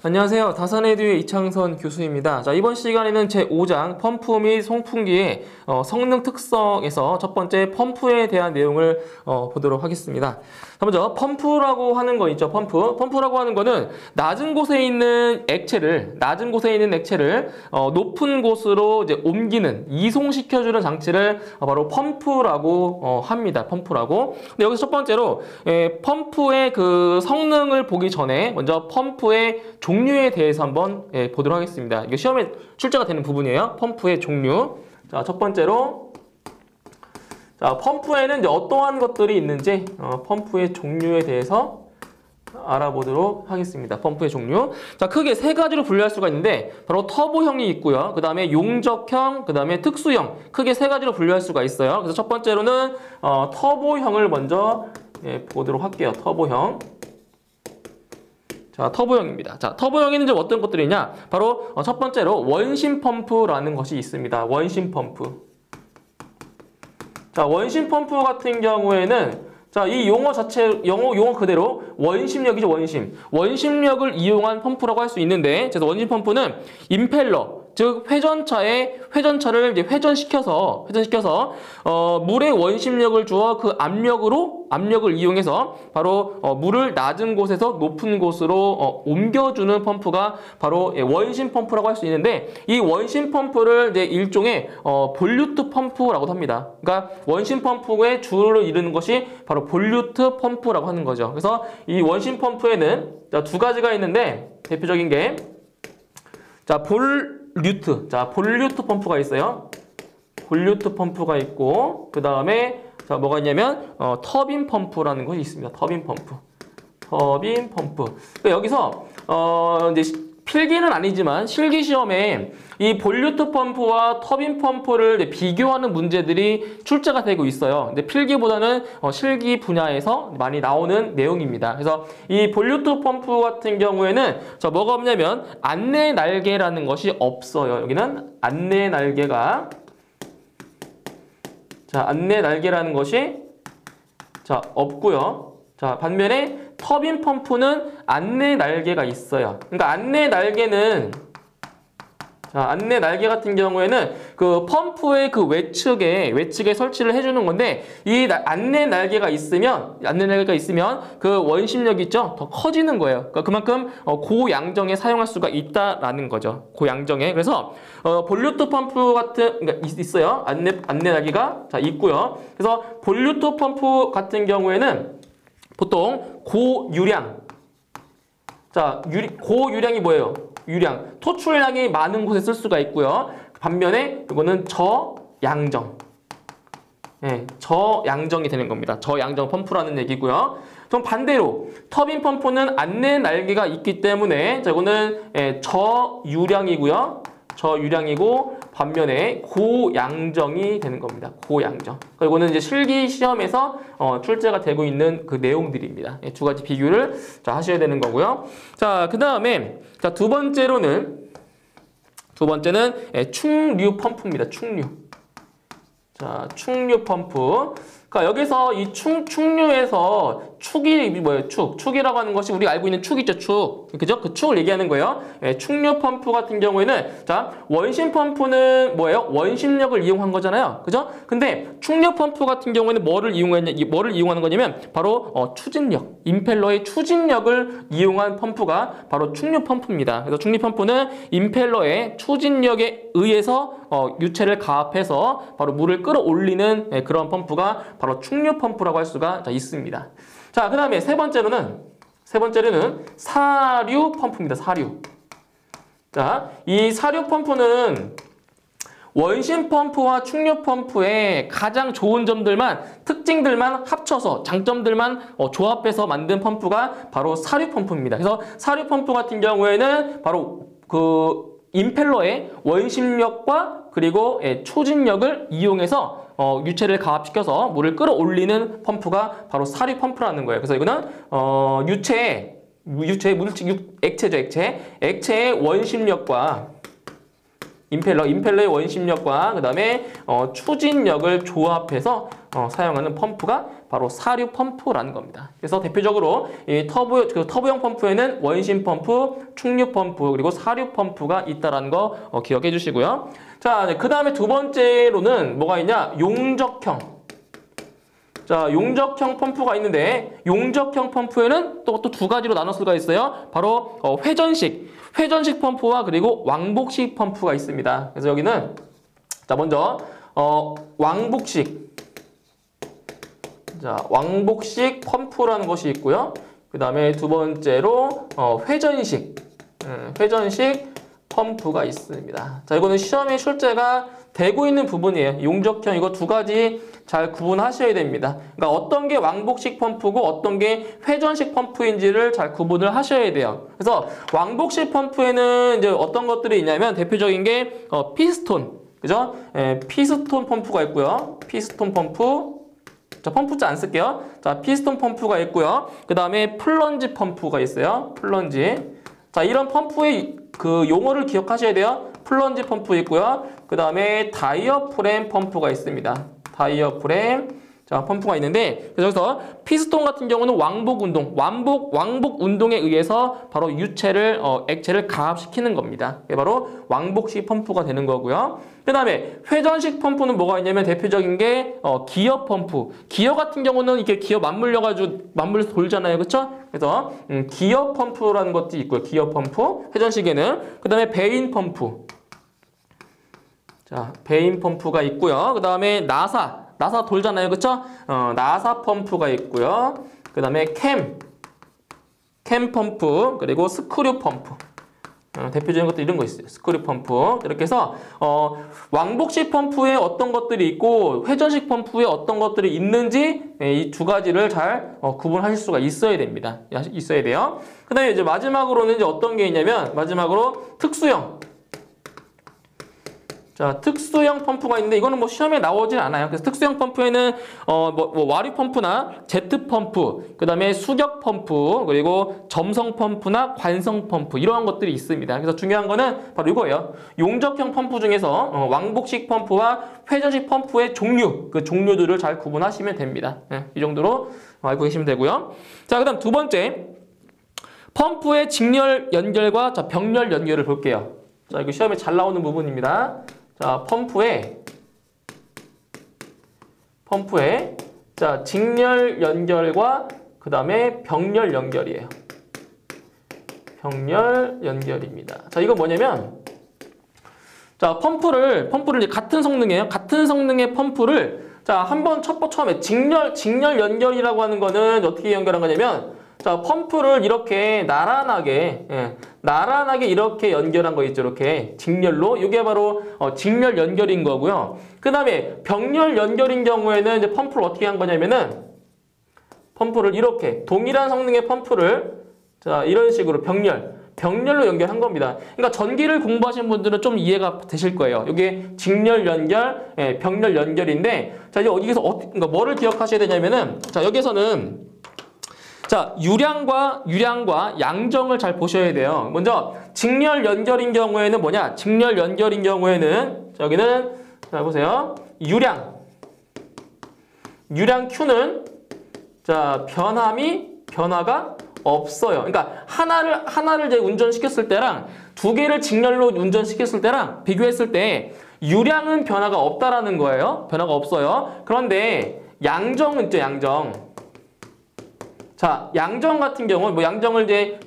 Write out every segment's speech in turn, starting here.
안녕하세요. 다산에듀의 이창선 교수입니다. 자, 이번 시간에는 제5장 펌프 및 송풍기의 성능 특성에서 첫 번째 펌프에 대한 내용을 보도록 하겠습니다. 먼저 펌프라고 하는 거 있죠. 펌프라고 하는 거는 낮은 곳에 있는 액체를 높은 곳으로 이제 옮기는, 이송시켜주는 장치를 바로 펌프라고 합니다. 펌프라고. 근데 여기서 첫 번째로 펌프의 그 성능을 보기 전에 먼저 펌프의 종류에 대해서 한번 보도록 하겠습니다. 이게 시험에 출제가 되는 부분이에요. 펌프의 종류. 자, 첫 번째로 자, 펌프에는 이제 어떠한 것들이 있는지 펌프의 종류에 대해서 알아보도록 하겠습니다. 펌프의 종류. 자, 크게 세 가지로 분류할 수가 있는데 바로 터보형이 있고요. 그 다음에 용접형, 그 다음에 특수형. 크게 세 가지로 분류할 수가 있어요. 그래서 첫 번째로는 터보형을 먼저 보도록 할게요. 터보형. 자, 터보형입니다. 자, 터보형에는 좀 어떤 것들이 있냐? 바로 첫 번째로 원심 펌프라는 것이 있습니다. 원심 펌프. 자, 원심 펌프 같은 경우에는 자, 이 용어 자체, 용어 그대로 원심력이죠, 원심. 원심력을 이용한 펌프라고 할 수 있는데, 그래서 원심 펌프는 임펠러, 즉 회전차를 이제 회전시켜서 물에 원심력을 주어 그 압력을 이용해서 바로 물을 낮은 곳에서 높은 곳으로 옮겨주는 펌프가 바로 원심 펌프라고 할 수 있는데, 이 원심 펌프를 이제 일종의 볼류트 펌프라고도 합니다. 그러니까 원심 펌프의 주를 이루는 것이 바로 볼류트 펌프라고 하는 거죠. 그래서 이 원심 펌프에는 두 가지가 있는데 대표적인 게 볼류트 펌프가 있어요. 볼류트 pom프가 있고, 그 다음에 자, 뭐가 있냐면 터빈 펌프라는 것이 있습니다. 터빈 펌프. 그러니까 여기서 이제 필기는 아니지만 실기 시험에 이 볼류트 펌프와 터빈 펌프를 비교하는 문제들이 출제가 되고 있어요. 근데 필기보다는 실기 분야에서 많이 나오는 내용입니다. 그래서 이 볼류트 펌프 같은 경우에는 뭐가 없냐면 안내 날개라는 것이 없어요. 여기는 안내 날개가 안내 날개라는 것이 없고요. 자, 반면에 터빈 펌프는 안내 날개가 있어요. 그러니까 안내 날개 같은 경우에는 그 펌프의 그 외측에 설치를 해주는 건데, 이 안내 날개가 있으면 그 원심력이 있죠? 더 커지는 거예요. 그러니까 그만큼 고양정에 사용할 수가 있다라는 거죠. 고양정에. 그래서 볼류트 펌프 그러니까 있어요. 안내 날개가 있고요. 그래서 볼류트 펌프 같은 경우에는 보통 고유량. 고유량이 뭐예요? 유량. 토출량이 많은 곳에 쓸 수가 있고요. 반면에 이거는 저양정. 저양정이 되는 겁니다. 저양정 펌프라는 얘기고요. 좀 반대로 터빈 펌프는 안내 날개가 있기 때문에 이거는 저유량이고 반면에 고양정이 되는 겁니다. 고양정. 이거는 이제 실기 시험에서 출제가 되고 있는 그 내용들입니다. 두 가지 비교를 하셔야 되는 거고요. 자, 그 다음에 두 번째는 충류 펌프입니다. 충류. 자, 충류 펌프. 그러니까 여기서 이 충류에서 축이 뭐예요? 축이라고 하는 것이 우리가 알고 있는 축 있죠, 축. 그죠? 그 축을 얘기하는 거예요. 충류 펌프 같은 경우에는 원심 펌프는 뭐예요? 원심력을 이용한 거잖아요. 그죠? 근데 충류 펌프 같은 경우에는 뭐를 이용하는 거냐면 바로 추진력, 임펠러의 추진력을 이용한 펌프가 바로 충류 펌프입니다. 그래서 충류 펌프는 임펠러의 추진력에 의해서 유체를 가압해서 바로 물을 끌어올리는 그런 펌프가 바로 충류 펌프라고 할 수가 있습니다. 자, 그 다음에 세 번째로는 사류 펌프입니다. 사류. 자, 이 사류 펌프는 원심 펌프와 충류 펌프의 가장 좋은 특징들만 합쳐서, 장점들만 조합해서 만든 펌프가 바로 사류 펌프입니다. 그래서 사류 펌프 같은 경우에는 바로 그 임펠러의 원심력과 그리고 추진력을 이용해서 유체를 가압시켜서 물을 끌어올리는 펌프가 바로 사류 펌프라는 거예요. 그래서 이거는 액체의 원심력과 임펠러의 원심력과 그 다음에 추진력을 조합해서 사용하는 펌프가 바로 사류 펌프라는 겁니다. 그래서 대표적으로 이 터보형 펌프에는 원심 펌프, 충류 펌프, 그리고 사류 펌프가 있다라는 거 기억해 주시고요. 자, 그 다음에 두 번째로는 뭐가 있냐? 용접형. 자, 용접형 펌프가 있는데 용접형 펌프에는 또 두 가지로 나눌 수가 있어요. 바로 회전식 펌프와 그리고 왕복식 펌프가 있습니다. 그래서 여기는 자, 먼저 왕복식 펌프라는 것이 있고요. 그 다음에 두 번째로 회전식 펌프가 있습니다. 자, 이거는 시험에 출제가 되고 있는 부분이에요. 용접형 이거 두 가지 잘 구분하셔야 됩니다. 그러니까 어떤 게 왕복식 펌프고 어떤 게 회전식 펌프인지를 잘 구분을 하셔야 돼요. 그래서 왕복식 펌프에는 이제 어떤 것들이 있냐면 대표적인 게 피스톤, 그죠? 피스톤 펌프가 있고요. 피스톤 펌프. 자, 펌프자 안 쓸게요. 자, 피스톤 펌프가 있고요. 그 다음에 플런지 펌프가 있어요. 플런지. 자, 이런 펌프의 그 용어를 기억하셔야 돼요. 플런지 펌프 있고요. 그 다음에 다이어프램 펌프가 있습니다. 다이어프램. 자, 펌프가 있는데, 그래서 여기서 피스톤 같은 경우는 왕복 운동에 의해서 바로 액체를 가압시키는 겁니다. 이게 바로 왕복식 펌프가 되는 거고요. 그 다음에 회전식 펌프는 뭐가 있냐면 대표적인 게 기어 펌프. 기어 같은 경우는 이렇게 기어 맞물려서 돌잖아요. 그쵸? 그래서 기어 펌프라는 것도 있고요. 기어 펌프. 회전식에는. 그 다음에 베인 펌프. 자, 베인 펌프가 있고요. 그 다음에 나사 돌잖아요. 그쵸? 나사 펌프가 있고요. 그 다음에 캠 펌프, 그리고 스크류 펌프. 대표적인 것도 이런 거 있어요. 스크류 펌프. 이렇게 해서 왕복식 펌프에 어떤 것들이 있고 회전식 펌프에 어떤 것들이 있는지 이 두 가지를 잘 구분하실 수가 있어야 됩니다. 있어야 돼요. 그 다음에 이제 마지막으로는 이제 어떤 게 있냐면 마지막으로 특수형. 자, 특수형 펌프가 있는데 이거는 뭐 시험에 나오진 않아요. 그래서 특수형 펌프에는 와류 펌프나 제트 펌프, 그 다음에 수격 펌프, 그리고 점성 펌프나 관성 펌프 이러한 것들이 있습니다. 그래서 중요한 거는 바로 이거예요. 용접형 펌프 중에서 왕복식 펌프와 회전식 펌프의 그 종류들을 잘 구분하시면 됩니다. 네, 이 정도로 알고 계시면 되고요. 자, 그다음 두 번째 펌프의 직렬 연결과 병렬 연결을 볼게요. 자, 이거 시험에 잘 나오는 부분입니다. 자, 펌프에 자, 직렬 연결과 그 다음에 병렬 연결이에요. 병렬 연결입니다. 자, 이건 뭐냐면 자, 펌프를 이제 같은 성능이에요. 같은 성능의 펌프를 자, 한번 처음에 직렬 연결이라고 하는 거는 어떻게 연결한 거냐면 자, 펌프를 이렇게 나란하게 이렇게 연결한 거 있죠. 이렇게 직렬로. 이게 바로 직렬 연결인 거고요. 그 다음에 병렬 연결인 경우에는 이제 펌프를 어떻게 한 거냐면은 펌프를 이렇게 동일한 성능의 펌프를 자, 이런 식으로 병렬로 연결한 겁니다. 그러니까 전기를 공부하신 분들은 좀 이해가 되실 거예요. 이게 직렬 연결, 병렬 연결인데 자, 이제 여기서 그러니까 뭐를 기억하셔야 되냐면은 자, 여기서는 자, 유량과 양정을 잘 보셔야 돼요. 먼저 직렬 연결인 경우에는 뭐냐? 직렬 연결인 경우에는 자, 여기는 자, 보세요. 유량 Q는 자, 변화가 없어요. 그러니까 하나를 이제 운전시켰을 때랑 두 개를 직렬로 운전시켰을 때랑 비교했을 때 유량은 변화가 없다라는 거예요. 변화가 없어요. 그런데 양정은 있죠, 양정. 자, 양정 같은 경우, 뭐 양정을 이제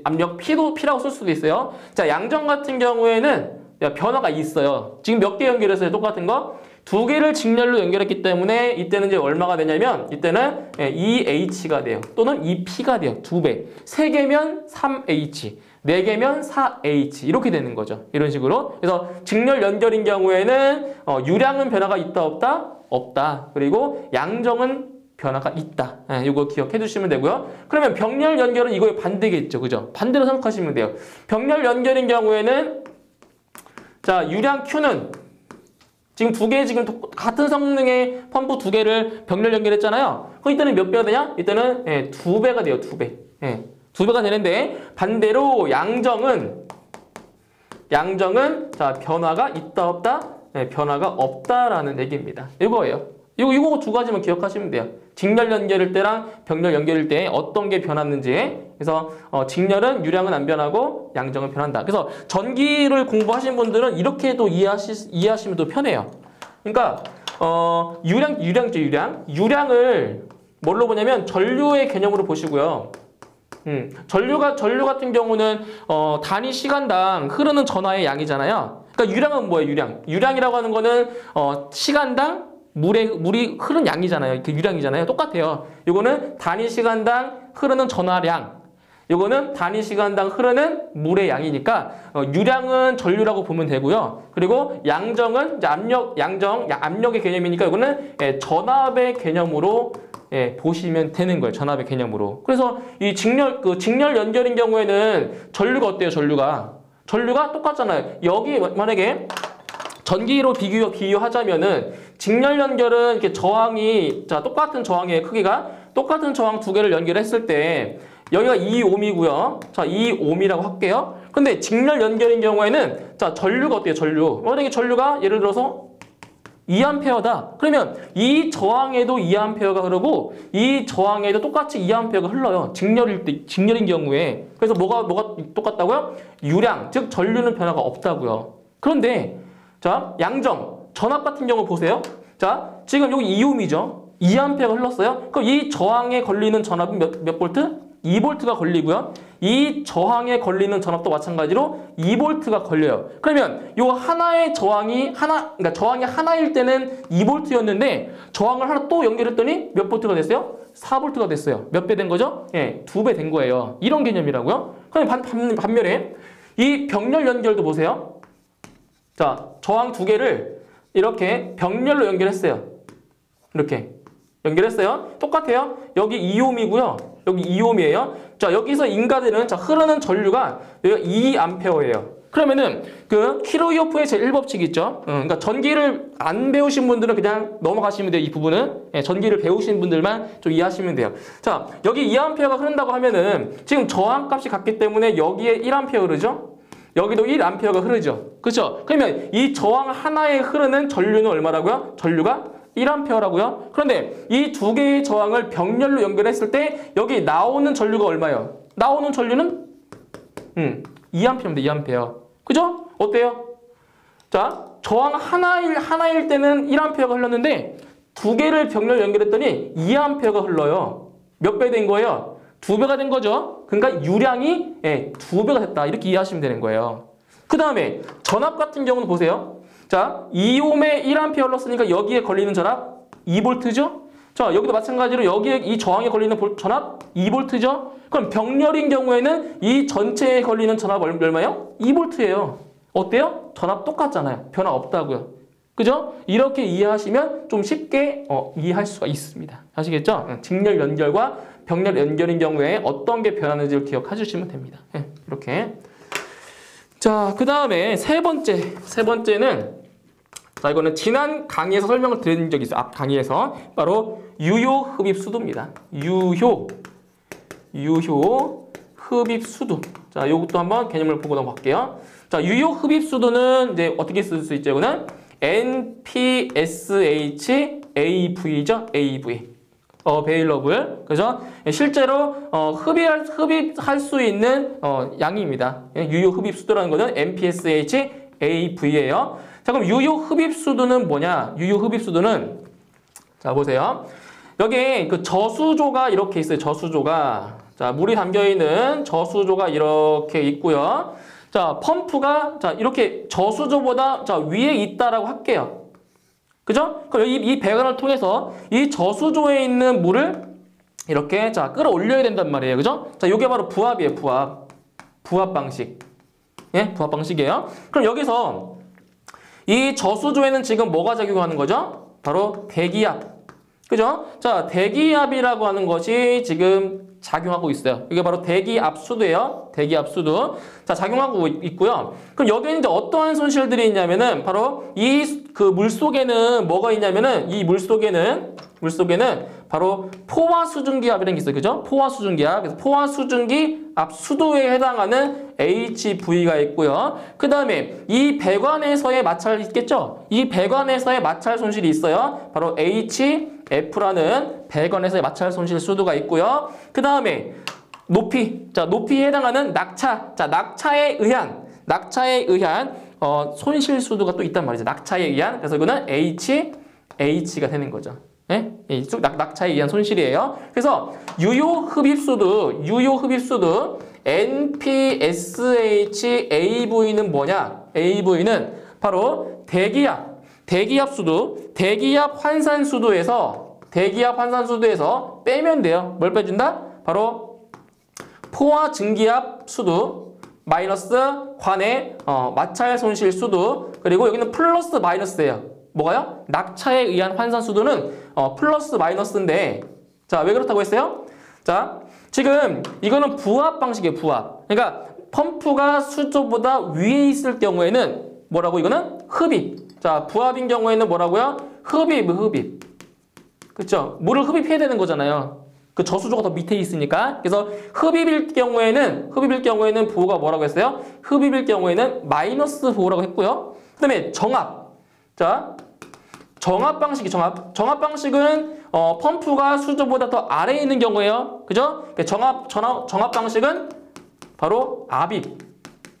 압력 P라고 쓸 수도 있어요. 자, 양정 같은 경우에는 변화가 있어요. 지금 몇 개 연결했어요? 똑같은 거? 두 개를 직렬로 연결했기 때문에 이때는 이제 얼마가 되냐면 이때는 2H가 돼요. 또는 2P가 돼요. 2배. 3개면 3H. 4개면 4H. 이렇게 되는 거죠. 이런 식으로. 그래서 직렬 연결인 경우에는 유량은 변화가 있다, 없다? 없다. 그리고 양정은 변화가 있다. 이거 기억해 주시면 되고요. 그러면 병렬 연결은 이거의 반대겠죠. 그죠? 반대로 생각하시면 돼요. 병렬 연결인 경우에는 자, 유량 Q는 지금 같은 성능의 펌프 두 개를 병렬 연결했잖아요. 그럼 이때는 몇 배가 되냐? 이때는 2배가 돼요. 2배. 2배가 되는데 반대로 양정은 자, 변화가 있다, 없다? 변화가 없다라는 얘기입니다. 이거예요. 이거 두 가지만 기억하시면 돼요. 직렬 연결일 때랑 병렬 연결일 때 어떤 게 변하는지. 그래서 직렬은 유량은 안 변하고 양정은 변한다. 그래서 전기를 공부하신 분들은 이렇게도 이해하시면 더 편해요. 그러니까 유량이죠, 유량. 유량을 뭘로 보냐면 전류의 개념으로 보시고요. 전류 같은 경우는 단위 시간당 흐르는 전하의 양이잖아요. 그러니까 유량은 뭐예요? 유량. 유량이라고 하는 거는 시간당 물이 흐른 양이잖아요. 그 유량이잖아요. 똑같아요. 이거는 단위 시간당 흐르는 전하량. 이거는 단위 시간당 흐르는 물의 양이니까 유량은 전류라고 보면 되고요. 그리고 양정은 이제 압력의 개념이니까 이거는 전압의 개념으로 보시면 되는 거예요. 전압의 개념으로. 그래서 이 직렬 연결인 경우에는 전류가 어때요? 전류가 똑같잖아요. 여기 만약에 전기로 비교하자면은 직렬 연결은 이렇게 저항이 똑같은 저항의 크기가 똑같은 저항 두 개를 연결했을 때 여기가 2옴이고요. 자, 2옴이라고 할게요. 근데 직렬 연결인 경우에는 전류가 어때요? 만약에 전류가 예를 들어서 2A다. 그러면 이 저항에도 2A가 흐르고 이 저항에도 똑같이 2A가 흘러요. 직렬인 경우에. 그래서 뭐가 똑같다고요? 유량, 즉 전류는 변화가 없다고요. 그런데 자, 양정, 전압 같은 경우 보세요. 자, 지금 여기 2옴이죠. 2A가 흘렀어요. 그럼 이 저항에 걸리는 전압은 몇 볼트? 2볼트가 걸리고요. 이 저항에 걸리는 전압도 마찬가지로 2볼트가 걸려요. 그러면 요 하나의 그러니까 저항이 하나일 때는 2볼트였는데 저항을 하나 또 연결했더니 몇 볼트가 됐어요? 4볼트가 됐어요. 몇 배 된 거죠? 예, 2배 된 거예요. 이런 개념이라고요. 그럼 반면에 이 병렬 연결도 보세요. 자, 저항 두 개를 이렇게 병렬로 연결했어요. 이렇게 연결했어요. 똑같아요. 여기 2옴이고요. 여기 2옴이에요. 자, 여기서 인가되는 흐르는 전류가 여기가 2A예요. 그러면은 그 키르호프의 제1법칙 있죠. 그러니까 전기를 안 배우신 분들은 그냥 넘어가시면 돼요. 이 부분은. 예, 전기를 배우신 분들만 좀 이해하시면 돼요. 자, 여기 2A가 흐른다고 하면은 지금 저항값이 같기 때문에 여기에 1A 흐르죠. 여기도 1A가 흐르죠. 그렇죠? 그러면 이 저항 하나에 흐르는 전류는 얼마라고요? 전류가 1A라고요. 그런데 이 두 개의 저항을 병렬로 연결했을 때 여기 나오는 전류가 얼마예요? 나오는 전류는 2A입니다. 2A. 그죠? 어때요? 자, 저항 하나일 때는 1A가 흘렀는데 두 개를 병렬 연결했더니 2A가 흘러요. 몇 배 된 거예요? 2배가 된 거죠. 그러니까 유량이 2배가 됐다. 이렇게 이해하시면 되는 거예요. 그 다음에 전압 같은 경우는 보세요. 자, 2옴에 1A 흘렀으니까 여기에 걸리는 전압 2볼트죠? 자, 여기도 마찬가지로 여기에 이 저항에 걸리는 전압 2볼트죠? 그럼 병렬인 경우에는 이 전체에 걸리는 전압 얼마예요? 2볼트예요. 어때요? 전압 똑같잖아요. 변화 없다고요. 그죠? 이렇게 이해하시면 좀 쉽게 이해할 수가 있습니다. 아시겠죠? 직렬 연결과 병렬 연결인 경우에 어떤 게 변하는지를 기억해 주시면 됩니다. 이렇게. 자, 그 다음에 세 번째는 자, 이거는 지난 강의에서 설명을 드린 적이 있어요. 앞 강의에서. 바로 유효 흡입 수도입니다. 유효 흡입 수도. 자, 요것도 한번 개념을 보고 넘어갈게요. 자, 유효 흡입 수도는 이제 어떻게 쓸 수 있죠? 이거는 NPSHAV죠? AV. available. 그래서 실제로 흡입할 수 있는 양입니다. 유효 흡입 수도라는 거는 NPSHAV예요. 자, 그럼 유효 흡입 수도는 뭐냐? 유효 흡입 수도는 자, 보세요. 여기 그 저수조가 이렇게 있어요. 저수조가. 자, 물이 담겨 있는 저수조가 이렇게 있고요. 자, 펌프가 자, 이렇게 저수조보다 위에 있다라고 할게요. 그죠? 그럼 이 배관을 통해서 이 저수조에 있는 물을 이렇게 끌어올려야 된단 말이에요. 그죠? 자, 이게 바로 부압이에요. 부압 방식. 예, 부압 방식이에요. 그럼 여기서 이 저수조에는 지금 뭐가 작용하는 거죠? 바로 대기압. 그죠? 자, 대기압이라고 하는 것이 지금 작용하고 있어요. 이게 바로 대기압수도예요. 대기압수도. 자, 작용하고 있고요. 그럼 여기에는 이제 어떠한 손실들이 있냐면은 바로 이 그 물 속에는 뭐가 있냐면은 이 물 속에는 물속에는 바로 포화 수증기압이라는 게 있어요. 그죠? 포화 수증기압. 그래서 포화 수증기압 수도에 해당하는 HV가 있고요. 그 다음에 이 배관에서의 마찰이 있겠죠? 이 배관에서의 마찰 손실이 있어요. 바로 HF라는 배관에서의 마찰 손실 수도가 있고요. 그 다음에 높이. 자, 높이에 해당하는 낙차. 자, 낙차에 의한 손실 수도가 또 있단 말이죠. 낙차에 의한. 그래서 이거는 H가 되는 거죠. 네? 낙차에 의한 손실이에요. 그래서 유효 흡입수도 NPSH AV는 뭐냐? AV는 바로 대기압 환산 수도에서 빼면 돼요. 뭘 빼준다? 바로 포화 증기압 수도 마이너스 관의 마찰 손실 수도, 그리고 여기는 플러스 마이너스예요. 뭐가요? 낙차에 의한 환산 수도는 플러스 마이너스인데, 자, 왜 그렇다고 했어요? 자, 지금 이거는 부합 방식이에요. 부합. 그러니까 펌프가 수조보다 위에 있을 경우에는 뭐라고? 이거는 흡입. 자, 부합인 경우에는 뭐라고요? 흡입. 그렇죠? 물을 흡입해야 되는 거잖아요. 그 저수조가 더 밑에 있으니까. 그래서 흡입일 경우에는 부호가 뭐라고 했어요? 흡입일 경우에는 마이너스 부호라고 했고요. 그다음에 정압. 자, 정압 방식은 펌프가 수조보다 더 아래에 있는 경우예요. 그죠? 정압 방식은 바로 압입.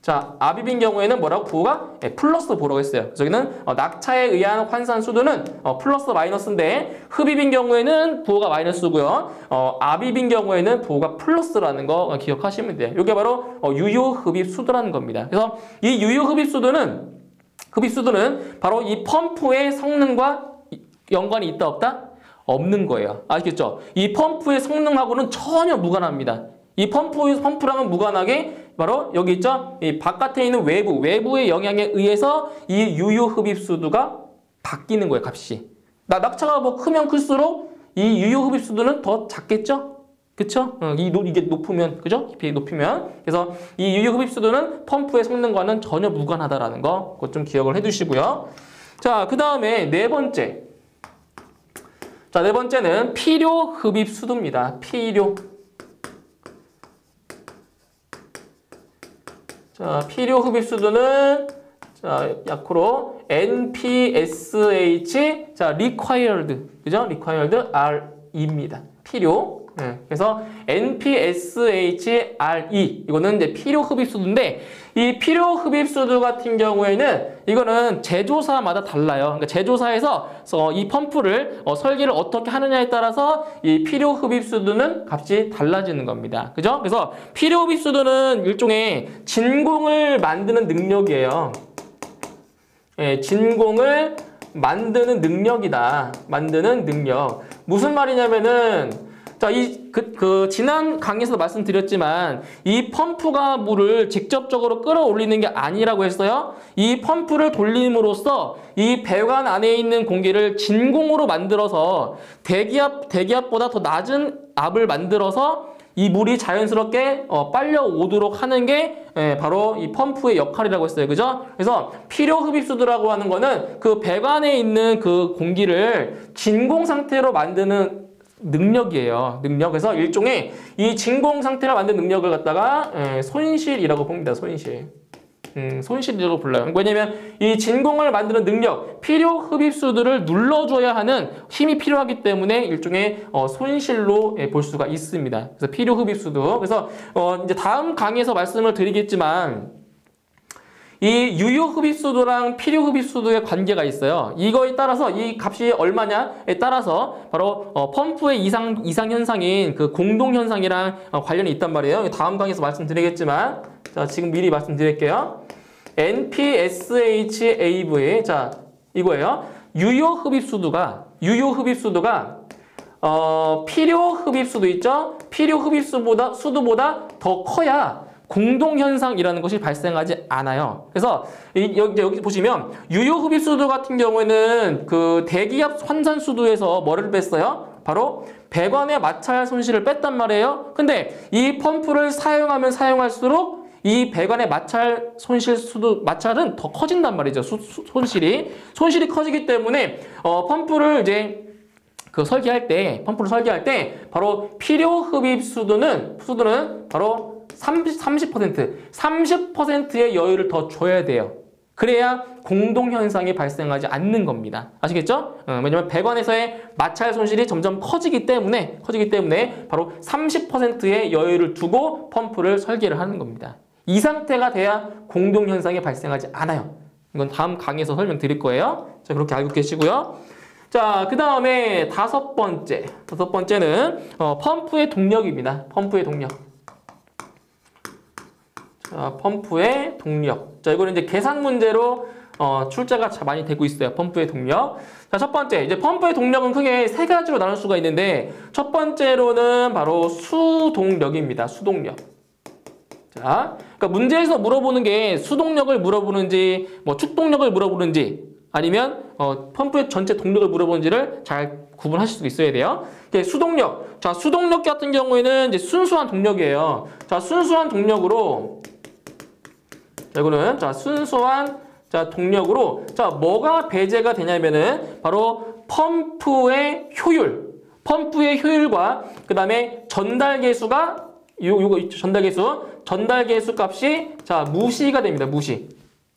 자, 압입인 경우에는 뭐라고? 부호가 플러스 부호라고 했어요. 그래서 여기는 낙차에 의한 환산 수도는 플러스 마이너스인데, 흡입인 경우에는 부호가 마이너스고요. 압입인 경우에는 부호가 플러스라는 거 기억하시면 돼요. 이게 바로 유효 흡입 수도라는 겁니다. 그래서 이 유효 흡입 수도는 바로 이 펌프의 성능과 연관이 있다 없다? 없는 거예요. 아시겠죠? 이 펌프의 성능하고는 전혀 무관합니다. 이 펌프랑은 무관하게 바로 여기 있죠? 이 바깥에 있는 외부의 영향에 의해서 이 유효 흡입 수도가 바뀌는 거예요, 값이. 낙차가 뭐 크면 클수록 이 유효 흡입 수도는 더 작겠죠? 그쵸? 이게 높으면, 그죠? 깊이 높이면. 그래서 이 유효 흡입 수도는 펌프의 성능과는 전혀 무관하다라는 거, 그것 좀 기억을 해두시고요. 자, 그 다음에 네 번째. 자, 네 번째는 필요 흡입 수도입니다. 자, 필요 흡입 수도는 자, 약호로 NPSH, 자, required, 그죠? required RE입니다. 필요. 그래서 NPSHRE, 이거는 이제 필요 흡입 수도인데, 이 필요 흡입 수도 같은 경우에는 이거는 제조사마다 달라요. 그러니까 제조사에서 이 펌프를 설계를 어떻게 하느냐에 따라서 이 필요 흡입 수도는 값이 달라지는 겁니다. 그죠? 그래서 필요 흡입 수도는 일종의 진공을 만드는 능력이에요. 진공을 만드는 능력이다. 만드는 능력. 무슨 말이냐면은, 자, 지난 강의에서 말씀드렸지만, 이 펌프가 물을 직접적으로 끌어올리는 게 아니라고 했어요. 이 펌프를 돌림으로써 이 배관 안에 있는 공기를 진공으로 만들어서 대기압보다 더 낮은 압을 만들어서 이 물이 자연스럽게 빨려 오도록 하는 게 바로 이 펌프의 역할이라고 했어요. 그죠? 그래서 필요 흡입 수도라고 하는 거는 그 배관에 있는 그 공기를 진공 상태로 만드는 능력이에요. 그래서 일종의 이 진공 상태를 만드는 능력을 갖다가 손실이라고 봅니다. 손실이라고 불러요. 왜냐면 이 진공을 만드는 능력, 필요 흡입 수도를 눌러줘야 하는 힘이 필요하기 때문에 일종의 손실로 볼 수가 있습니다. 그래서 필요 흡입 수도. 그래서 이제 다음 강의에서 말씀을 드리겠지만, 이 유효 흡입 수도랑 필요 흡입 수도의 관계가 있어요. 이거에 따라서 이 값이 얼마냐에 따라서 바로 펌프의 이상 현상인 그 공동 현상이랑 관련이 있단 말이에요. 다음 강의에서 말씀드리겠지만, 자, 지금 미리 말씀드릴게요. NPSHAV, 자, 이거예요. 유효 흡입 수도가 필요 흡입 수도 있죠? 필요 흡입 수도보다 더 커야 공동현상이라는 것이 발생하지 않아요. 그래서 여기 보시면 유효 흡입 수도 같은 경우에는 그 대기압 환산 수도에서 뭐를 뺐어요? 바로 배관의 마찰 손실을 뺐단 말이에요. 근데 이 펌프를 사용하면 사용할수록 이 배관의 마찰 마찰은 더 커진단 말이죠. 손실이 커지기 때문에 펌프를 이제 그 설계할 때, 펌프를 설계할 때 바로 필요 흡입 수도는 바로 30%의 여유를 더 줘야 돼요. 그래야 공동 현상이 발생하지 않는 겁니다. 아시겠죠? 왜냐면 배관에서의 마찰 손실이 점점 커지기 때문에 바로 30%의 여유를 두고 펌프를 설계를 하는 겁니다. 이 상태가 돼야 공동 현상이 발생하지 않아요. 이건 다음 강의에서 설명드릴 거예요. 자, 그렇게 알고 계시고요. 자, 그 다음에 다섯 번째는 펌프의 동력입니다. 펌프의 동력. 자, 펌프의 동력. 자, 이거는 이제 계산 문제로 출제가 많이 되고 있어요. pom프의 동력. 자, 첫 번째, 이제 펌프의 동력은 크게 세 가지로 나눌 수가 있는데, 첫 번째로는 바로 수동력입니다. 수동력. 자, 그러니까 문제에서 물어보는 게 수동력을 물어보는지, 뭐 축동력을 물어보는지, 아니면 펌프의 전체 동력을 물어보는지를 잘 구분하실 수 있어야 돼요. 수동력. 자, 수동력 같은 경우에는 이제 순수한 동력이에요. 자, 순수한 동력으로, 자, 이거는 순수한 동력으로 뭐가 배제가 되냐면은 바로 펌프의 효율과 그 다음에 전달 계수가 전달 계수 값이 무시가 됩니다. 무시.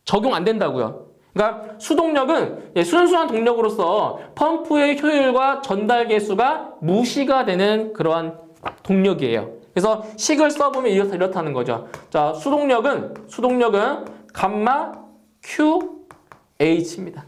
적용 안 된다고요. 그러니까 수동력은 순수한 동력으로서 펌프의 효율과 전달 계수가 무시가 되는 그러한 동력이에요. 그래서 식을 써보면 이렇다는 거죠. 자, 수동력은 감마 QH입니다.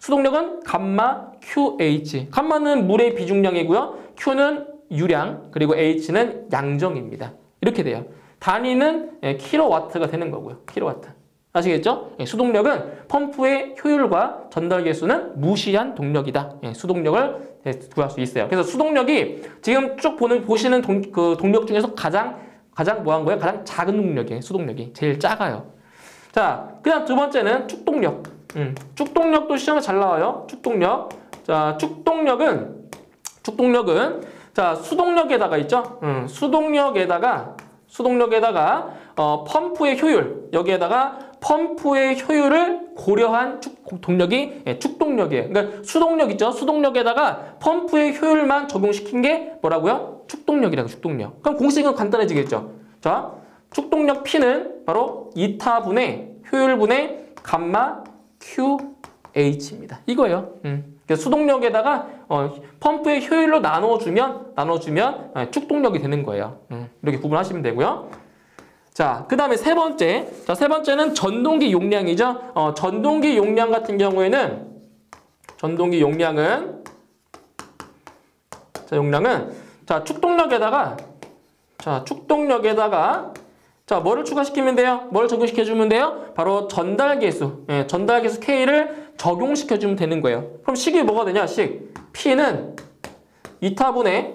수동력은 감마 QH. 감마는 물의 비중량이고요. Q는 유량, 그리고 H는 양정입니다. 이렇게 돼요. 단위는 킬로와트가 되는 거고요. 킬로와트. 아시겠죠? 수동력은 펌프의 효율과 전달 계수는 무시한 동력이다. 수동력을 구할 수 있어요. 그래서 수동력이 지금 쭉 보시는 동력 중에서 가장 뭐한 거예요? 가장 작은 동력이에요. 수동력이 제일 작아요. 자, 그다음 두 번째는 축동력. 축동력도 시험에 잘 나와요. 축동력. 자, 축동력은 수동력에다가 있죠. 수동력에다가 펌프의 효율, 여기에다가 펌프의 효율을 고려한 동력이 축동력이에요. 그러니까 수동력 있죠. 수동력에다가 펌프의 효율만 적용시킨 게 뭐라고요? 축동력이라고. 축동력. 그럼 공식은 간단해지겠죠. 자, 축동력 P는 바로 이타분의 효율분의 감마 QH입니다. 이거예요. 그러니까 수동력에다가 펌프의 효율로 나눠주면 축동력이 되는 거예요. 이렇게 구분하시면 되고요. 자, 그 다음에 세 번째는 전동기 용량이죠. 전동기 용량 같은 경우에는 축동력에다가 뭐를 추가시키면 돼요? 뭘 적용시켜주면 돼요? 바로 전달계수 K를 적용시켜주면 되는 거예요. 그럼 식이 뭐가 되냐? P는 이타분의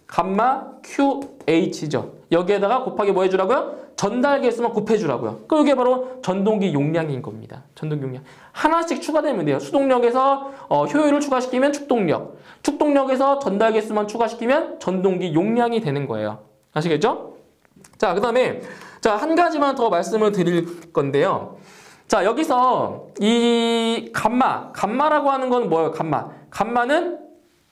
감마 QH죠. 여기에다가 곱하기 뭐 해주라고요? 전달계수만 곱해주라고요. 그럼 이게 바로 전동기 용량인 겁니다. 전동기 용량. 하나씩 추가되면 돼요. 수동력에서 효율을 추가시키면 축동력에서 전달계수만 추가시키면 전동기 용량이 되는 거예요. 아시겠죠? 자, 그 다음에 한 가지만 더 말씀을 드릴 건데요. 자, 여기서 이 감마라고 하는 건 뭐예요? 감마는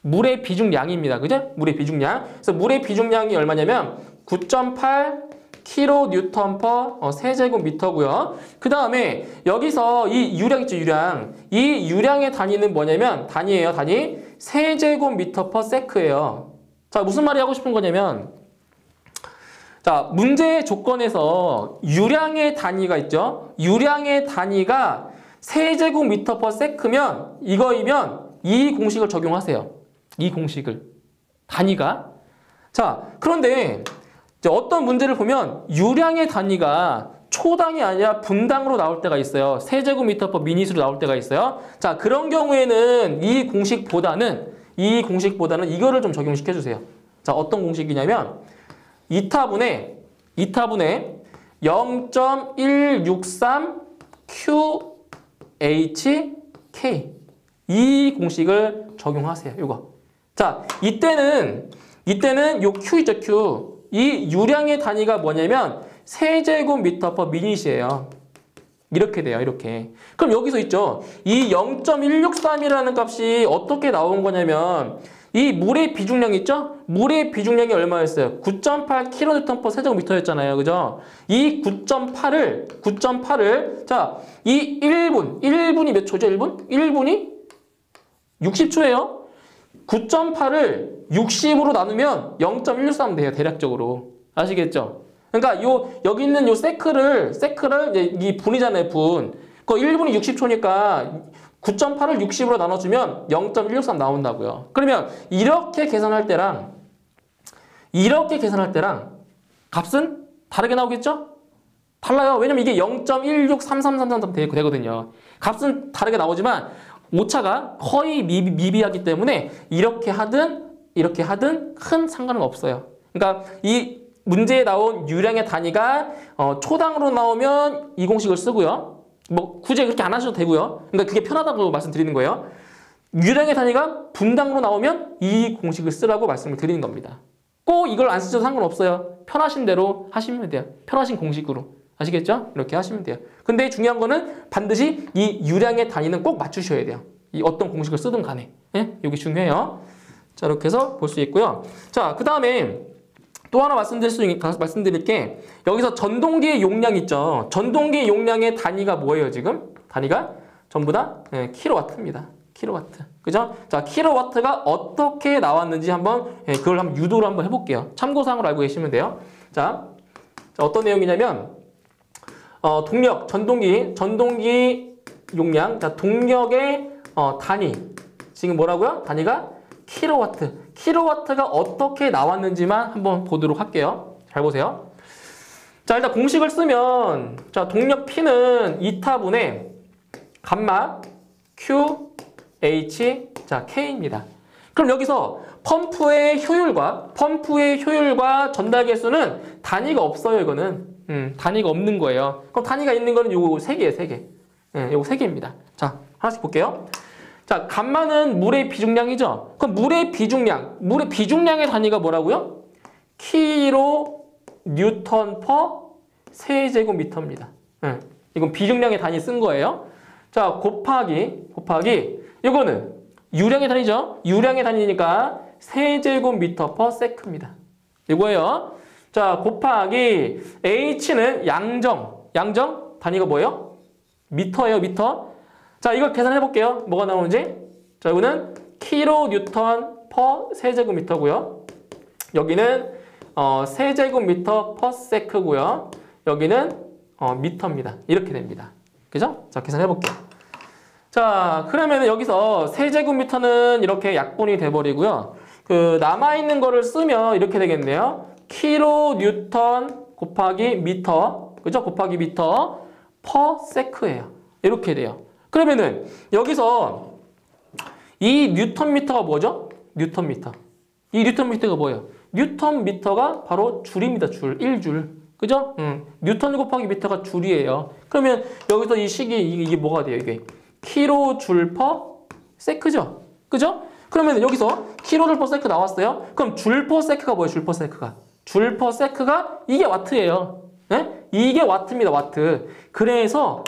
물의 비중량입니다. 그죠? 물의 비중량. 그래서 물의 비중량이 얼마냐면 9.8 kN/s 세제곱 미터고요. 그 다음에 여기서 이 유량 있죠, 유량. 이 유량의 단위는 뭐냐면 단위 세제곱 미터 per sec예요. 자, 무슨 말이 하고 싶은 거냐면, 자, 문제의 조건에서 유량의 단위가 있죠. 유량의 단위가 세제곱 미터 per sec면 이거이면 이 공식을 적용하세요. 이 공식을. 단위가. 자, 그런데 어떤 문제를 보면 유량의 단위가 초당이 아니라 분당으로 나올 때가 있어요. 세제곱미터 per 미닛으로 나올 때가 있어요. 자, 그런 경우에는 이 공식보다는 이거를 좀 적용시켜 주세요. 자, 어떤 공식이냐면 이타분의 0.163 QHK 이 공식을 적용하세요. 이거. 자, 이때는 요 Q 있죠, Q. 이 유량의 단위가 뭐냐면 세제곱미터 per 미닛이에요. 이렇게 돼요, 이렇게. 그럼 여기서 있죠. 이 0.163이라는 값이 어떻게 나온 거냐면 이 물의 비중량 있죠? 물의 비중량이 얼마였어요? 9.8kN/s 세제곱미터였잖아요. 그죠? 이 9.8을 자, 이 1분이 몇 초죠? 1분이 60초예요. 9.8을 60으로 나누면 0.163 돼요. 대략적으로. 아시겠죠? 그러니까 여기 있는 요 세크를 이제 이 분이잖아요. 분. 그 1분이 60초니까 9.8을 60으로 나눠주면 0.163 나온다고요. 그러면 이렇게 계산할 때랑 값은 다르게 나오겠죠? 달라요. 왜냐면 이게 0.163333 되거든요. 값은 다르게 나오지만 오차가 거의 미비하기 때문에 이렇게 하든 큰 상관은 없어요. 그러니까 이 문제에 나온 유량의 단위가 초당으로 나오면 이 공식을 쓰고요. 뭐 굳이 그렇게 안 하셔도 되고요. 그러니까 그게 편하다고 말씀드리는 거예요. 유량의 단위가 분당으로 나오면 이 공식을 쓰라고 말씀을 드리는 겁니다. 꼭 이걸 안 쓰셔도 상관없어요. 편하신 대로 하시면 돼요. 편하신 공식으로. 아시겠죠? 이렇게 하시면 돼요. 근데 중요한 거는 반드시 이 유량의 단위는 꼭 맞추셔야 돼요. 이 어떤 공식을 쓰든 간에. 예? 이게 중요해요. 자, 이렇게 해서 볼 수 있고요. 자, 그 다음에 또 하나 말씀드릴 게 여기서 전동기의 용량 있죠. 전동기의 용량의 단위가 뭐예요, 지금? 단위가 전부 다 킬로와트입니다. 킬로와트. 그죠? 자, 킬로와트가 어떻게 나왔는지 그걸 한번 유도를 한번 해볼게요. 참고사항으로 알고 계시면 돼요. 자, 어떤 내용이냐면 전동기 용량, 자, 동력의 단위. 지금 뭐라고요? 단위가 킬로와트. 킬로와트가 어떻게 나왔는지만 한번 보도록 할게요. 잘 보세요. 자, 일단 공식을 쓰면, 자, 동력 P는 2타분의 감마 Q, H, 자, K입니다. 그럼 여기서 펌프의 효율과 전달 개수는 단위가 없어요, 이거는. 단위가 없는 거예요. 그럼 단위가 있는 거는 요거 3개예요, 3개. 요거 3개입니다. 자, 하나씩 볼게요. 자, 감마는 물의 비중량이죠. 그럼 물의 비중량의 단위가 뭐라고요? 킬로뉴턴 퍼 세제곱미터입니다. 이건 비중량의 단위 쓴 거예요. 자, 곱하기 이거는 유량의 단위죠. 유량의 단위니까 세제곱미터 퍼 세크입니다. 이거예요. 자, 곱하기 H는 양정 단위가 뭐예요? 미터예요, 미터. 자, 이걸 계산해 볼게요. 뭐가 나오는지. 자, 이거는 킬로뉴턴 퍼 세제곱미터고요. 여기는 세제곱미터 퍼 세크고요. 여기는 미터입니다. 이렇게 됩니다. 그죠? 자, 계산해 볼게요. 자, 그러면 여기서 세제곱미터는 이렇게 약분이 돼버리고요. 그 남아있는 거를 쓰면 이렇게 되겠네요. 킬로뉴턴 곱하기 미터, 그죠? 곱하기 미터 퍼 세크예요. 이렇게 돼요. 그러면은 여기서 이 뉴턴미터가 뭐죠? 뉴턴미터. 이 뉴턴미터가 뭐예요? 뉴턴미터가 바로 줄입니다. 줄. 1줄. 그죠? 뉴턴 곱하기 미터가 줄이에요. 그러면 여기서 이 식이 이게 뭐가 돼요? 이게 킬로줄 퍼 세크죠? 그죠? 그러면 여기서 킬로줄 퍼 세크 나왔어요. 그럼 줄 퍼 세크가 뭐예요? 줄 퍼 세크가. 줄 퍼 세크가 이게 와트예요. 네? 이게 와트입니다. 와트. 그래서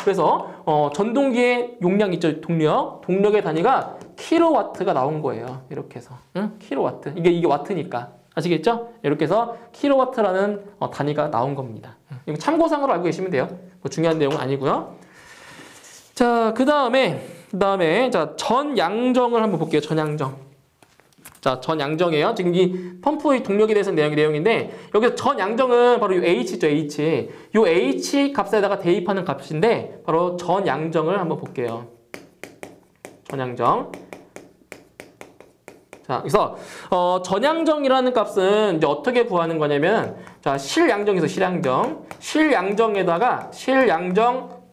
전동기의 용량 있죠. 동력의 단위가 킬로와트가 나온 거예요. 이렇게 해서 킬로와트. 이게 와트니까. 아시겠죠? 이렇게 해서 킬로와트라는 단위가 나온 겁니다. 이거 참고상으로 알고 계시면 돼요. 뭐 중요한 내용은 아니고요. 자, 그 다음에 자, 전양정을 한번 볼게요. 전양정. 자, 전양정이에요. 지금 이 펌프의 동력에 대해서 내용인데 여기서 전양정은 바로 이 H죠, H. 요 H 값에다가 대입하는 값인데 바로 전양정을 한번 볼게요. 전양정. 자, 그래서 전양정이라는 값은 이제 어떻게 구하는 거냐면 자, 실양정에서 실양정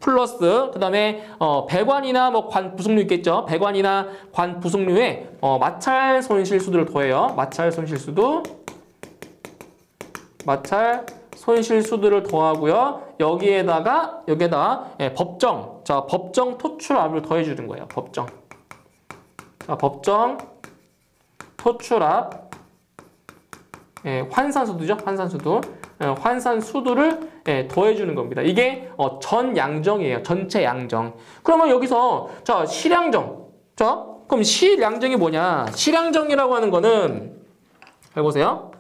플러스 그다음에 배관이나 뭐 관 부속류 있겠죠. 배관이나 관 부속류에 마찰 손실수들을 더해요. 마찰 손실수들을 더하고요. 여기에다가 법정 토출압을 더해 주는 거예요. 법정 토출압 환산수도죠. 환산수도를 더해주는 겁니다. 이게 전양정이에요. 전체 양정. 그러면 여기서 자 실양정. 자 그럼 실양정이 뭐냐? 실양정이라고 하는 거는 잘 보세요.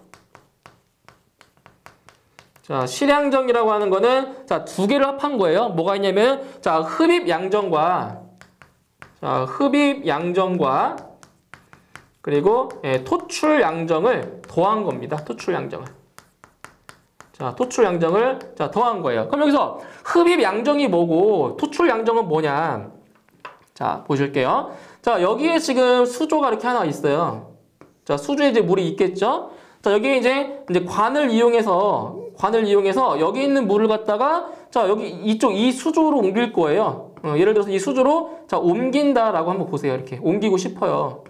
자, 실양정이라고 하는 거는 자, 두 개를 합한 거예요. 뭐가 있냐면 자, 흡입양정과 그리고 토출양정을 더한 겁니다. 토출양정을. 자, 토출양정을 자, 더한 거예요. 그럼 여기서 흡입양정이 뭐고 토출양정은 뭐냐? 자, 보실게요. 자, 여기에 지금 수조가 이렇게 하나 있어요. 자, 수조에 이제 물이 있겠죠? 자, 여기 이제 관을 이용해서 여기 있는 물을 갖다가 자, 여기 이쪽 이 수조로 옮길 거예요. 예를 들어서 이 수조로 자, 옮긴다라고 한번 보세요. 이렇게 옮기고 싶어요.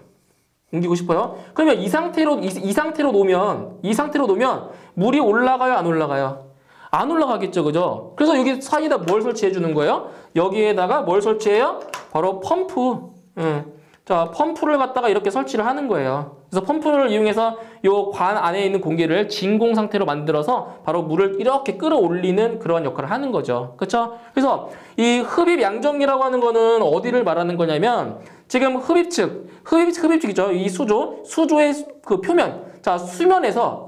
그러면 이 상태로 놓으면 물이 올라가요, 안 올라가요? 안 올라가겠죠, 그죠? 그래서 여기 사이에다 뭘 설치해 주는 거예요? 여기에다가 뭘 설치해요? 바로 펌프. 자, 펌프를 갖다가 이렇게 설치를 하는 거예요. 그래서 펌프를 이용해서 요 관 안에 있는 공기를 진공 상태로 만들어서 바로 물을 이렇게 끌어올리는 그런 역할을 하는 거죠. 그렇죠? 그래서 이 흡입양정이라고 하는 거는 어디를 말하는 거냐면 지금 흡입측이죠. 이 수조의 그 표면, 자, 수면에서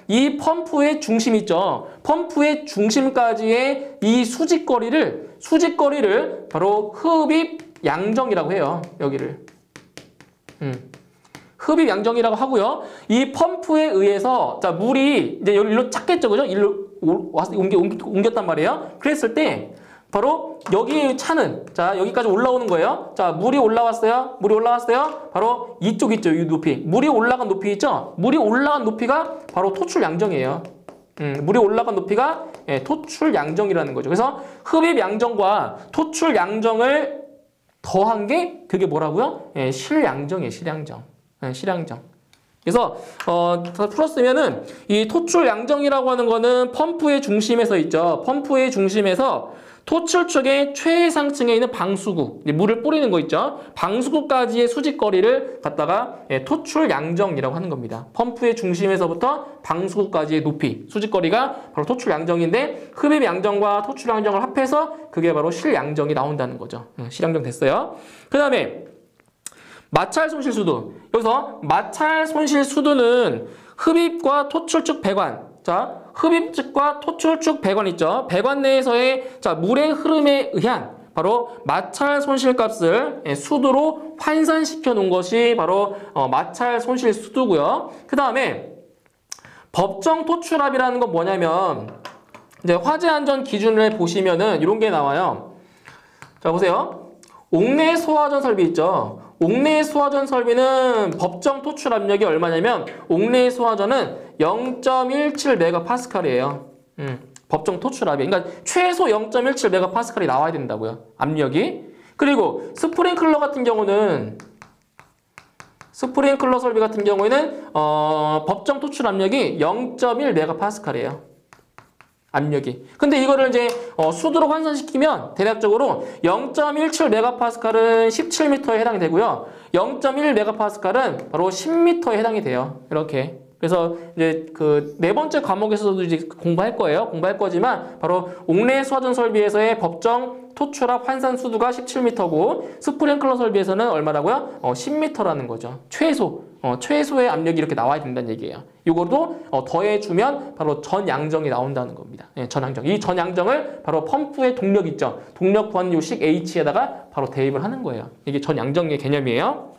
이 펌프의 중심 있죠. 펌프의 중심까지의 이 수직거리를 바로 흡입양정이라고 해요. 여기를. 흡입양정이라고 하고요. 이 펌프에 의해서 자, 물이 이제 여기로 찼겠죠. 그죠? 일로 와서 옮겼단 말이에요. 그랬을 때 바로 여기 차는 자, 여기까지 올라오는 거예요. 자, 물이 올라왔어요. 바로 이쪽 있죠. 이 높이. 물이 올라간 높이 있죠? 물이 올라간 높이가 바로 토출양정이에요. 물이 올라간 높이가 토출양정이라는 거죠. 그래서 흡입양정과 토출양정을 더한 게 그게 뭐라고요? 실양정이에요. 실양정. 그래서 더 풀었으면은 이 토출양정이라고 하는 거는 펌프의 중심에서 있죠. 펌프의 중심에서 토출 쪽의 최상층에 있는 방수구, 물을 뿌리는 거 있죠. 방수구까지의 수직거리를 갖다가 토출양정이라고 하는 겁니다. 펌프의 중심에서부터 방수구까지의 높이, 수직거리가 바로 토출양정인데 흡입양정과 토출양정을 합해서 그게 바로 실양정이 나온다는 거죠. 실양정 됐어요. 그 다음에 마찰 손실 수도. 여기서 마찰 손실 수도는 흡입과 토출 측 배관. 자, 흡입 측과 토출 측 배관 있죠. 배관 내에서의 자, 물의 흐름에 의한 바로 마찰 손실 값을 수도로 환산시켜 놓은 것이 바로 마찰 손실 수도고요. 그 다음에 법정 토출압이라는 건 뭐냐면 이제 화재 안전 기준을 보시면은 이런 게 나와요. 자, 보세요. 옥내 소화전 설비 있죠. 옥내 소화전 설비는 법정 토출 압력이 얼마냐면 옥내 소화전은 0.17메가파스칼이에요. 법정 토출 압력. 그러니까 최소 0.17메가파스칼이 나와야 된다고요. 압력이. 그리고 스프링클러 같은 경우는 스프링클러 설비 같은 경우에는 법정 토출 압력이 0.1메가파스칼이에요. 압력이. 근데 이거를 이제 수도로 환산시키면 대략적으로 0.17메가파스칼은 17m에 해당이 되고요. 0.1메가파스칼은 바로 10m에 해당이 돼요. 이렇게. 그래서 이제 그 네 번째 과목에서도 이제 공부할 거지만 바로 옥내 소화전 설비에서의 법정 토출압 환산 수도가 17m고 스프링클러 설비에서는 얼마라고요? 10m라는 거죠. 최소의 압력이 이렇게 나와야 된다는 얘기예요. 이거도 더해주면 바로 전양정이 나온다는 겁니다. 전양정. 이 전양정을 바로 펌프의 동력 있죠. 동력 번요식 H에다가 바로 대입을 하는 거예요. 이게 전양정의 개념이에요.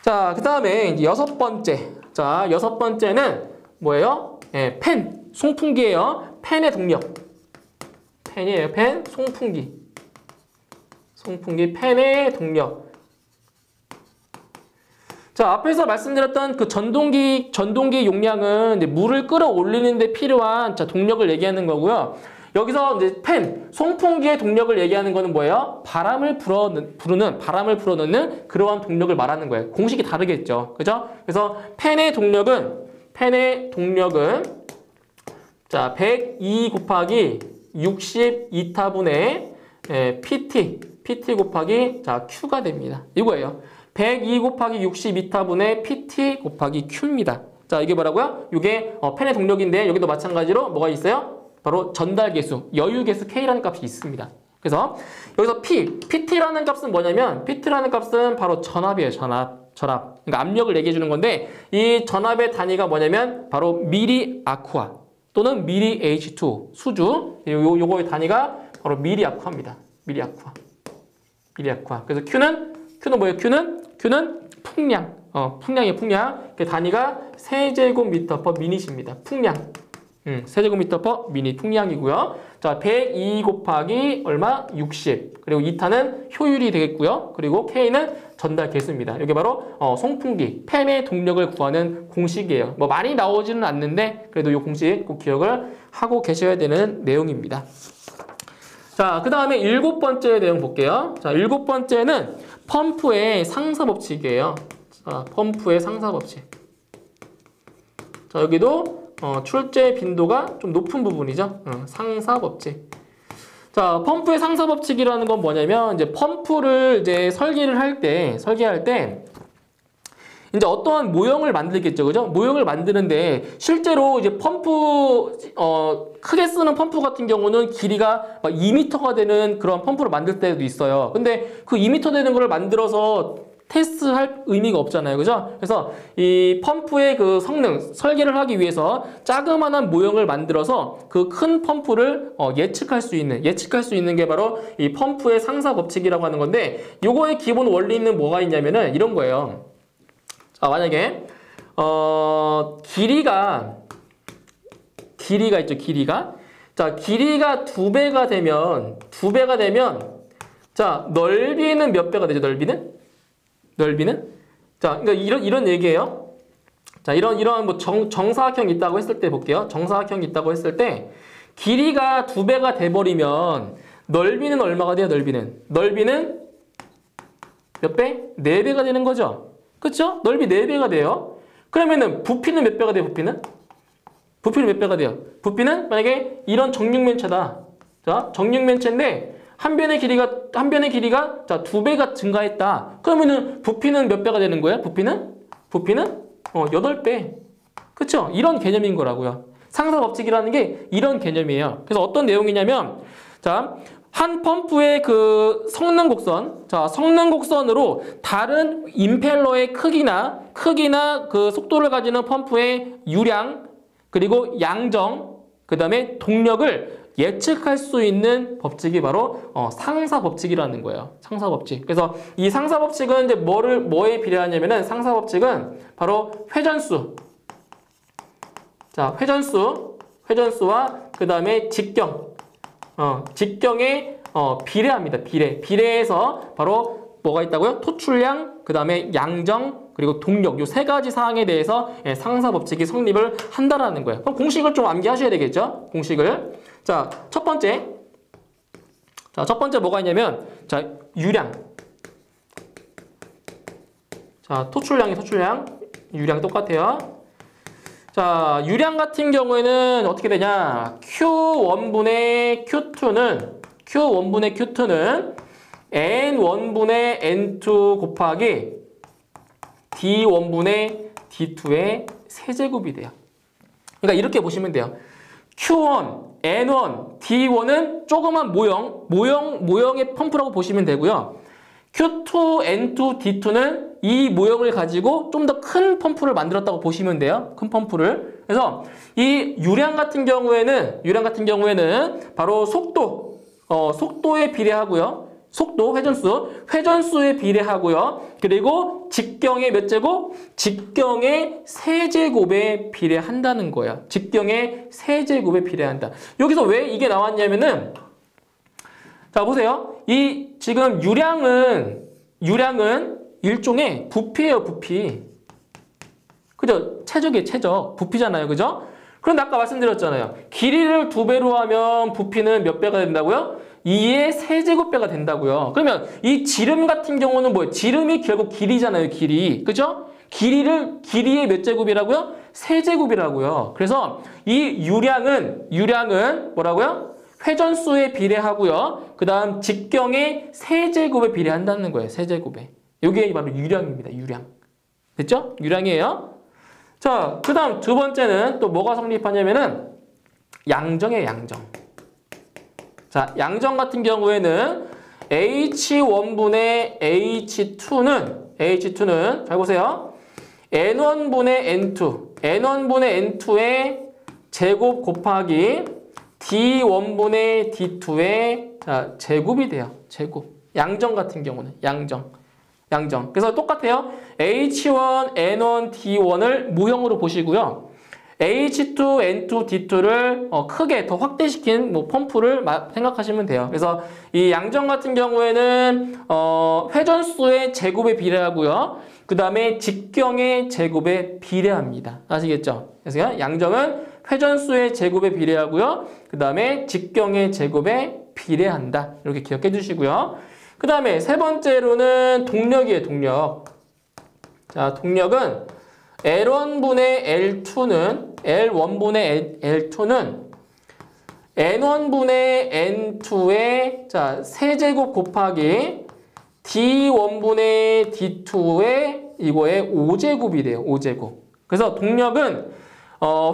자, 그 다음에 이제 여섯 번째. 자, 여섯 번째는 뭐예요? 팬, 송풍기예요. 팬의 동력. 팬이에요. 팬, 송풍기. 팬의 동력. 자, 앞에서 말씀드렸던 그 전동기 용량은 이제 물을 끌어올리는 데 필요한 자, 동력을 얘기하는 거고요. 여기서 이제 팬, 송풍기의 동력을 얘기하는 거는 뭐예요? 바람을 불어넣는 그러한 동력을 말하는 거예요. 공식이 다르겠죠. 그죠? 그래서 팬의 동력은 자, 102 곱하기 62타분의 PT 곱하기 자, Q가 됩니다. 이거예요. 102 곱하기 62타분의 PT 곱하기 Q입니다. 자, 이게 뭐라고요? 이게 팬의 동력인데 여기도 마찬가지로 뭐가 있어요? 바로 전달계수, 여유계수 K라는 값이 있습니다. 그래서 여기서 PT라는 값은 뭐냐면 PT라는 값은 바로 전압이에요. 전압. 그러니까 압력을 얘기해 주는 건데 이 전압의 단위가 뭐냐면 바로 미리 아쿠아 또는 미리 H2 수주. 요거의 단위가 바로 미리 아쿠아입니다. 미리 아쿠아. 그래서 Q는 뭐예요? Q는 풍량. 풍량이에요, 풍량. 그 단위가 세제곱미터 퍼 미닛입니다. 풍량. 세제곱미터 퍼 미닛 풍량이고요. 자, 102 곱하기 얼마? 60. 그리고 2타는 효율이 되겠고요. 그리고 K는 전달 개수입니다. 이게 바로 송풍기, 팬의 동력을 구하는 공식이에요. 뭐 많이 나오지는 않는데 그래도 이 공식 꼭 기억을 하고 계셔야 되는 내용입니다. 자, 그 다음에 7번째 내용 볼게요. 자, 7번째는 펌프의 상사법칙이에요. 자, 펌프의 상사법칙. 자, 여기도 출제 빈도가 좀 높은 부분이죠. 상사법칙. 자, 펌프의 상사법칙이라는 건 뭐냐면 이제 펌프를 이제 설계할 때 이제 어떠한 모형을 만들겠죠, 그죠? 모형을 만드는데 실제로 이제 펌프 크게 쓰는 펌프 같은 경우는 길이가 막 2m가 되는 그런 펌프를 만들 때도 있어요. 근데 그 2m 되는 거를 만들어서 테스트할 의미가 없잖아요, 그죠? 그래서 이 펌프의 그 성능 설계를 하기 위해서 자그마한 모형을 만들어서 그 큰 펌프를 예측할 수 있는 게 바로 이 펌프의 상사 법칙이라고 하는 건데, 요거의 기본 원리는 뭐가 있냐면은 이런 거예요. 자, 만약에 길이가 있죠, 길이가. 자, 길이가 2배가 되면 자, 넓이는 몇 배가 되죠, 넓이는? 자, 그러니까 이런 얘기예요. 자, 이런 뭐 정사각형이 있다고 했을 때 볼게요. 정사각형이 있다고 했을 때 길이가 2배가 돼 버리면 넓이는 얼마가 돼요? 넓이는 몇 배? 4배가 되는 거죠. 그렇죠? 넓이 4배가 돼요. 그러면은 부피는 몇 배가 돼요? 부피는 몇 배가 돼요? 부피는 만약에 이런 정육면체다. 자, 정육면체인데 한 변의 길이가 자 2배가 증가했다. 그러면은 부피는 몇 배가 되는 거예요? 부피는 8배. 그렇죠? 이런 개념인 거라고요. 상사 법칙이라는 게 이런 개념이에요. 그래서 어떤 내용이냐면, 자, 한 펌프의 그 성능 곡선으로 다른 임펠러의 크기나 그 속도를 가지는 펌프의 유량, 그리고 양정, 그 다음에 동력을 예측할 수 있는 법칙이 바로 상사 법칙이라는 거예요. 상사 법칙. 그래서 이 상사 법칙은 이제 뭐에 비례하냐면은 상사 법칙은 바로 회전수. 자, 회전수와 그 다음에 직경에 비례합니다. 비례해서 바로 뭐가 있다고요? 토출량, 그 다음에 양정, 그리고 동력, 요 3가지 사항에 대해서 상사 법칙이 성립을 한다라는 거예요. 그럼 공식을 좀 암기하셔야 되겠죠? 공식을. 자, 첫 번째 뭐가 있냐면, 자, 유량. 자, 토출량, 유량 똑같아요. 자, 유량 같은 경우에는 어떻게 되냐? Q1분의 Q2는 N1분의 N2 곱하기 D1분의 D2의 세제곱이 돼요. 그러니까 이렇게 보시면 돼요. Q1, N1, D1은 조그만 모형의 펌프라고 보시면 되고요. Q2, N2, D2는 이 모형을 가지고 좀 더 큰 펌프를 만들었다고 보시면 돼요. 큰 펌프를. 그래서 이 유량 같은 경우에는 바로 속도에 비례하고요. 회전수에 비례하고요. 그리고 직경의 몇 제곱? 직경의 세제곱에 비례한다는 거예요. 직경의 세제곱에 비례한다. 여기서 왜 이게 나왔냐면은, 자, 보세요. 이 지금 유량은 일종의 부피예요, 부피. 그죠? 최적이에요, 최적. 부피잖아요, 그죠? 그런데 아까 말씀드렸잖아요. 길이를 2배로 하면 부피는 몇 배가 된다고요? 2의 세제곱배가 된다고요. 그러면 이 지름 같은 경우는 뭐예요? 지름이 결국 길이잖아요, 길이. 그죠? 길이의 몇 제곱이라고요? 세제곱이라고요. 그래서 이 유량은 뭐라고요? 회전수에 비례하고요. 그 다음 직경의 세제곱에 비례한다는 거예요. 세제곱에. 이게 바로 유량입니다. 유량. 됐죠? 유량이에요. 자, 그 다음 두 번째는 또 뭐가 성립하냐면은 양정이에요. 양정. 자, 양정 같은 경우에는 H1분의 H2는 잘 보세요. N1분의 N2의 제곱 곱하기 D1분의 D2의 제곱이 돼요. 제곱. 양정 같은 경우는 양정. 그래서 똑같아요. H1, N1, D1을 모형으로 보시고요. H2, N2, D2를 크게 더 확대시킨 펌프를 생각하시면 돼요. 그래서 이 양정 같은 경우에는 회전수의 제곱에 비례하고요. 그 다음에 직경의 제곱에 비례합니다. 아시겠죠? 그래서 양정은 회전수의 제곱에 비례하고요. 그 다음에 직경의 제곱에 비례한다. 이렇게 기억해 주시고요. 그 다음에 세 번째로는 동력이에요. 동력. 자, 동력은 L1분의 L2는 N1분의 N2의 세제곱 곱하기 D1분의 D2의 이거의 5제곱이 돼요. 5제곱. 그래서 동력은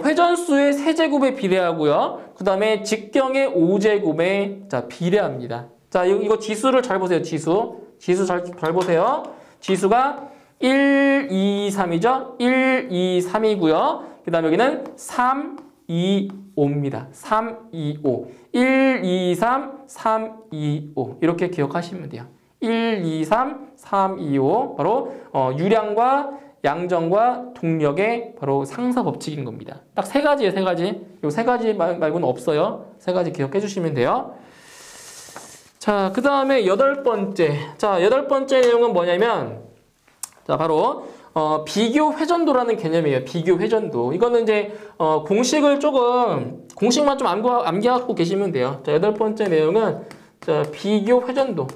회전수의 세제곱에 비례하고요. 그 다음에 직경의 5제곱에 비례합니다. 자, 이거 지수를 잘 보세요. 지수 잘 보세요. 지수가 1, 2, 3이죠? 1, 2, 3이고요. 그 다음에 여기는 3, 2, 5입니다. 3, 2, 5. 1, 2, 3, 3, 2, 5. 이렇게 기억하시면 돼요. 1, 2, 3, 3, 2, 5. 바로 유량과 양정과 동력의 바로 상사 법칙인 겁니다. 딱 세 가지예요. 세 가지. 이 세 가지 말고는 없어요. 세 가지 기억해 주시면 돼요. 자, 그 다음에 여덟 번째 내용은 뭐냐면, 자, 바로 비교 회전도라는 개념이에요. 비교 회전도. 이거는 이제 공식만 좀 암기하고 계시면 돼요. 자, 여덟 번째 내용은 비교 회전도.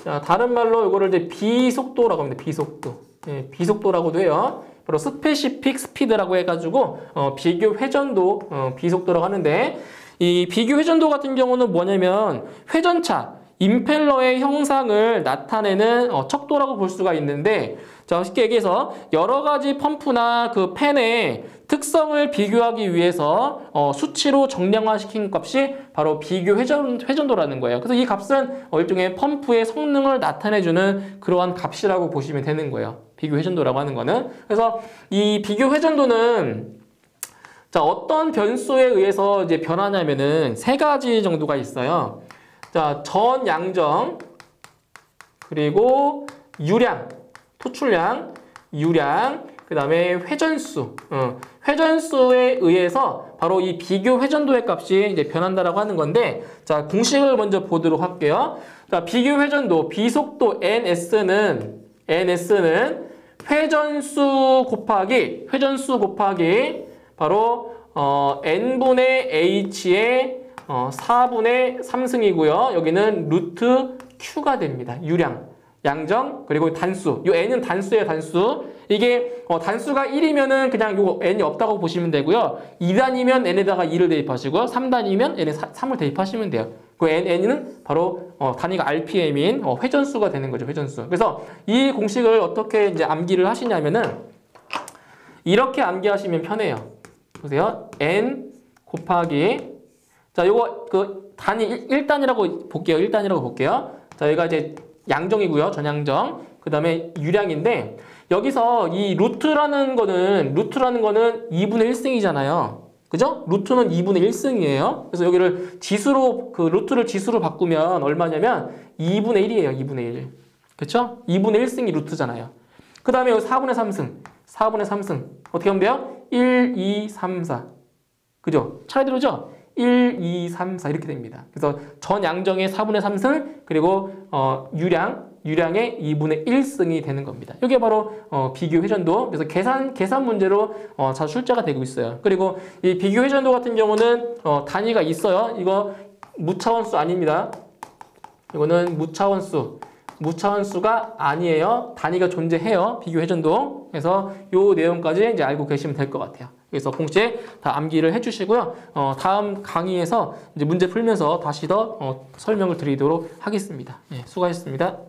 자, 다른 말로 이거를 이제 비속도라고 합니다. 비속도. 예, 비속도라고도 해요. 바로 스페시픽 스피드라고 해가지고 비교 회전도 비속도라고 하는데, 이 비교 회전도 같은 경우는 뭐냐면 회전차, 임펠러의 형상을 나타내는 척도라고 볼 수가 있는데, 자, 쉽게 얘기해서 여러 가지 펌프나 그 팬의 특성을 비교하기 위해서 수치로 정량화시킨 값이 바로 비교 회전도라는 거예요. 그래서 이 값은 일종의 펌프의 성능을 나타내주는 그러한 값이라고 보시면 되는 거예요. 비교 회전도라고 하는 거는. 그래서 이 비교 회전도는 자, 어떤 변수에 의해서 이제 변하냐면은 세 가지 정도가 있어요. 자, 전 양정, 그리고 유량, 토출량, 유량, 그 다음에 회전수. 회전수에 의해서 바로 이 비교 회전도의 값이 이제 변한다라고 하는 건데, 자, 공식을 먼저 보도록 할게요. 자, 비교 회전도, 비속도 NS는 회전수 곱하기 바로 n분의 h의 4분의 3승이고요. 여기는 루트 q가 됩니다. 유량, 양정, 그리고 단수. 이 n은 단수예요, 단수. 이게 단수가 1이면은 그냥 요거 n이 없다고 보시면 되고요. 2단이면 n에다가 2를 대입하시고요. 3단이면 n에 3을 대입하시면 돼요. 그 n은 바로 단위가 rpm인 회전수가 되는 거죠, 회전수. 그래서 이 공식을 어떻게 이제 암기를 하시냐면은 이렇게 암기하시면 편해요. 보세요. n 곱하기, 자, 요거 그 단위 1단이라고 볼게요. 1단이라고 볼게요. 자, 여기가 이제 양정이고요. 전양정. 그 다음에 유량인데, 여기서 이 루트라는 거는 2분의 1승이잖아요. 그죠? 루트는 2분의 1승이에요. 그래서 여기를 지수로, 그 루트를 지수로 바꾸면 얼마냐면 2분의 1이에요. 2분의 1. 그쵸? 2분의 1승이 루트잖아요. 그 다음에 여기 4분의 3승. 4분의 3승. 어떻게 하면 돼요? 1, 2, 3, 4. 그죠? 차례 들어오죠? 1, 2, 3, 4 이렇게 됩니다. 그래서 전 양정의 4분의 3승, 그리고 유량의 2분의 1승이 되는 겁니다. 이게 바로 비교 회전도. 그래서 계산 문제로 자주 출제가 되고 있어요. 그리고 이 비교 회전도 같은 경우는 단위가 있어요. 이거 무차원수 아닙니다. 이거는 무차원수가 아니에요. 단위가 존재해요. 비교 회전도. 그래서 요 내용까지 이제 알고 계시면 될 것 같아요. 그래서 공식 다 암기를 해주시고요. 다음 강의에서 이제 문제 풀면서 다시 더 설명을 드리도록 하겠습니다. 네, 수고하셨습니다.